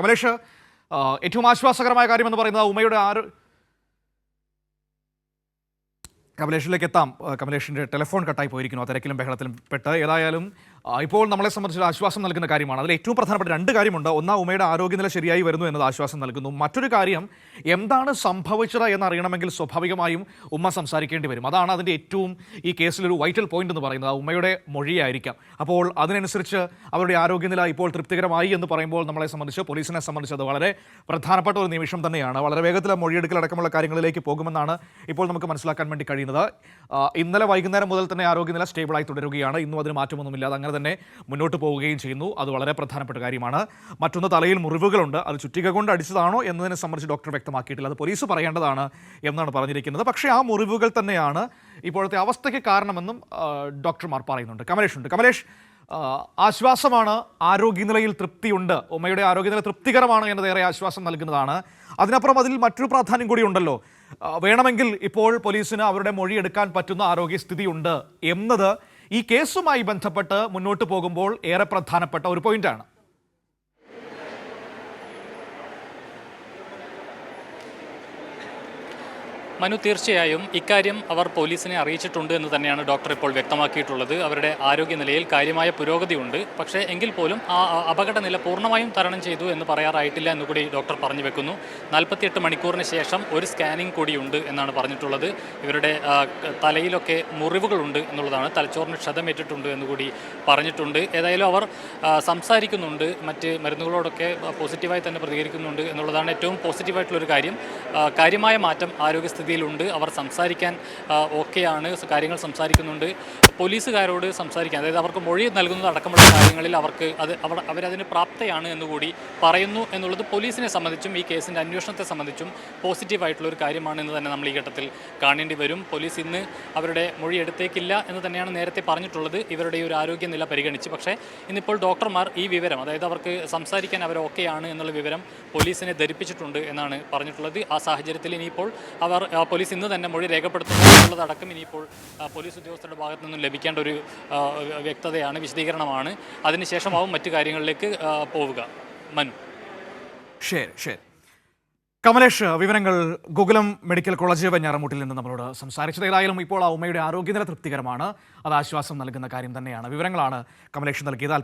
കമലേഷ്, ഏറ്റവും ആശ്വാസകരമായ കാര്യമെന്ന് പറയുന്നത് ഉമയുടെ കമലേഷിലേക്ക് എത്താം. കമലേഷിൻ്റെ ടെലിഫോൺ കട്ടായി പോയിരിക്കുന്നു, തിരക്കിലും ബഹളത്തിലും പെട്ട്. ഏതായാലും ഇപ്പോൾ നമ്മളെ സംബന്ധിച്ച് ആശ്വാസം നൽകുന്ന കാര്യമാണ്. അതിൽ ഏറ്റവും പ്രധാനപ്പെട്ട രണ്ട് കാര്യമുണ്ട്. ഒന്ന്, ഉമയുടെ ആരോഗ്യനില ശരിയായി വരുന്നു എന്നത് ആശ്വാസം നൽകുന്നു. മറ്റൊരു കാര്യം, എന്താണ് സംഭവിച്ചത് എന്നറിയണമെങ്കിൽ സ്വാഭാവികമായും ഉമ്മ സംസാരിക്കേണ്ടി വരും. അതാണ് അതിൻ്റെ ഏറ്റവും ഈ കേസിലൊരു വൈറ്റൽ പോയിന്റ് എന്ന് പറയുന്നത്. ഉമ്മയുടെ മൊഴിയായിരിക്കാം. അപ്പോൾ അതിനനുസരിച്ച് അവരുടെ ആരോഗ്യനില ഇപ്പോൾ തൃപ്തികരമായി എന്ന് പറയുമ്പോൾ നമ്മളെ സംബന്ധിച്ച്, പോലീസിനെ സംബന്ധിച്ച് അത് വളരെ പ്രധാനപ്പെട്ട ഒരു നിമിഷം തന്നെയാണ്. വളരെ വേഗത്തിൽ മൊഴിയെടുക്കൽ അടക്കമുള്ള കാര്യങ്ങളിലേക്ക് പോകുമെന്നാണ് ഇപ്പോൾ നമുക്ക് മനസ്സിലാക്കാൻ വേണ്ടി കഴിയുന്നത്. ഇന്നലെ വൈകുന്നേരം മുതൽ തന്നെ ആരോഗ്യനില സ്റ്റേബിളായി തുടരുകയാണ്. ഇന്നും അതിന് മാറ്റമൊന്നുമില്ലാതെ അങ്ങനെ തന്നെ മുന്നോട്ട് പോവുകയും ചെയ്യുന്നു. അത് വളരെ പ്രധാനപ്പെട്ട കാര്യമാണ്. മറ്റൊന്ന്, തലയിൽ മുറിവുകളുണ്ട്. അത് ചുറ്റിക കൊണ്ട് അടിച്ചതാണോ എന്നതിനെ സംബന്ധിച്ച് ഡോക്ടർ വ്യക്തമാക്കിയിട്ടില്ല. അത് പോലീസ് പറയേണ്ടതാണ് എന്നാണ് പറഞ്ഞിരിക്കുന്നത്. പക്ഷേ ആ മുറിവുകൾ തന്നെയാണ് ഇപ്പോഴത്തെ അവസ്ഥയ്ക്ക് കാരണമെന്നും ഡോക്ടർമാർ പറയുന്നുണ്ട്. കമലേഷ്, ആശ്വാസമാണ്, ആരോഗ്യനിലയിൽ തൃപ്തിയുണ്ട്, ഉമ്മയുടെ ആരോഗ്യനില തൃപ്തികരമാണ് എന്നതേറെ ആശ്വാസം നൽകുന്നതാണ്. അതിനപ്പുറം അതിൽ മറ്റൊരു പ്രാധാന്യം കൂടി ഉണ്ടല്ലോ. വേണമെങ്കിൽ ഇപ്പോൾ പോലീസിന് അവരുടെ മൊഴിയെടുക്കാൻ പറ്റുന്ന ആരോഗ്യസ്ഥിതിയുണ്ട് എന്നത് ഈ കേസുമായി ബന്ധപ്പെട്ട് മുന്നോട്ട് പോകുമ്പോൾ ഏറെ പ്രധാനപ്പെട്ട ഒരു പോയിന്റാണ്. മനു, തീർച്ചയായും ഇക്കാര്യം അവർ പോലീസിനെ അറിയിച്ചിട്ടുണ്ട് എന്ന് തന്നെയാണ് ഡോക്ടർ ഇപ്പോൾ വ്യക്തമാക്കിയിട്ടുള്ളത്. അവരുടെ ആരോഗ്യനിലയിൽ കാര്യമായ പുരോഗതിയുണ്ട്. പക്ഷേ എങ്കിൽ പോലും ആ അപകടനില പൂർണ്ണമായും തരണം ചെയ്തു എന്ന് പറയാറായിട്ടില്ല എന്നുകൂടി ഡോക്ടർ പറഞ്ഞു വെക്കുന്നു. 48 മണിക്കൂറിന് ശേഷം ഒരു സ്കാനിങ് കൂടിയുണ്ട് എന്നാണ് പറഞ്ഞിട്ടുള്ളത്. ഇവരുടെ തലയിലൊക്കെ മുറിവുകളുണ്ട് എന്നുള്ളതാണ്, തലച്ചോറിന് ക്ഷതമേറ്റിട്ടുണ്ട് എന്നുകൂടി പറഞ്ഞിട്ടുണ്ട്. ഏതായാലും അവർ സംസാരിക്കുന്നുണ്ട്, മറ്റ് മരുന്നുകളോടൊക്കെ പോസിറ്റീവായി തന്നെ പ്രതികരിക്കുന്നുണ്ട് എന്നുള്ളതാണ് ഏറ്റവും പോസിറ്റീവായിട്ടുള്ളൊരു കാര്യം. കാര്യമായ മാറ്റം ആരോഗ്യസ്ഥിതി ഉണ്ട്. അവർ സംസാരിക്കാൻ ഓക്കെയാണ്, കാര്യങ്ങൾ സംസാരിക്കുന്നുണ്ട്. പോലീസുകാരോട് സംസാരിക്കാൻ, അതായത് അവർക്ക് മൊഴി നൽകുന്നത് അടക്കമുള്ള കാര്യങ്ങളിൽ അവരതിന് പ്രാപ്തയാണ് എന്നുകൂടി പറയുന്നു എന്നുള്ളത് പോലീസിനെ സംബന്ധിച്ചും ഈ കേസിൻ്റെ അന്വേഷണത്തെ സംബന്ധിച്ചും പോസിറ്റീവായിട്ടുള്ള ഒരു കാര്യമാണ് എന്ന് തന്നെ നമ്മൾ ഈ ഘട്ടത്തിൽ കാണേണ്ടി വരും. പോലീസ് ഇന്ന് അവരുടെ മൊഴി എടുത്തേക്കില്ല എന്ന് തന്നെയാണ് നേരത്തെ പറഞ്ഞിട്ടുള്ളത്, ഇവരുടെ ഈ ഒരു ആരോഗ്യനില പരിഗണിച്ച്. പക്ഷേ ഇന്നിപ്പോൾ ഡോക്ടർമാർ ഈ വിവരം, അതായത് അവർക്ക് സംസാരിക്കാൻ അവർ ഓക്കെയാണ് എന്നുള്ള വിവരം പോലീസിനെ ധരിപ്പിച്ചിട്ടുണ്ട് എന്നാണ് പറഞ്ഞിട്ടുള്ളത്. ആ സാഹചര്യത്തിൽ ഇനിയിപ്പോൾ പോലീസ് ഇന്ന് തന്നെ മൊഴി രേഖപ്പെടുത്തുന്നു എന്നുള്ളതടക്കം ഇനിയിപ്പോൾ പോലീസ് ഉദ്യോഗസ്ഥരുടെ ഭാഗത്തു നിന്നും ലഭിക്കേണ്ട ഒരു വ്യക്തതയാണ്, വിശദീകരണമാണ്. അതിനുശേഷമാവും മറ്റു കാര്യങ്ങളിലേക്ക് പോവുക. മനു. ശരി കമലേഷ്, വിവരങ്ങൾ ഗോകുലം മെഡിക്കൽ കോളേജ് വെഞ്ഞാറമൂട്ടിൽ നിന്ന് നമ്മളോട് സംസാരിച്ചത്. ഏതായാലും ഇപ്പോൾ ആ ഉമ്മയുടെ ആരോഗ്യനില തൃപ്തികരമാണ്. അത് ആശ്വാസം നൽകുന്ന കാര്യം തന്നെയാണ്. വിവരങ്ങളാണ് കമലേഷ് നൽകിയത്.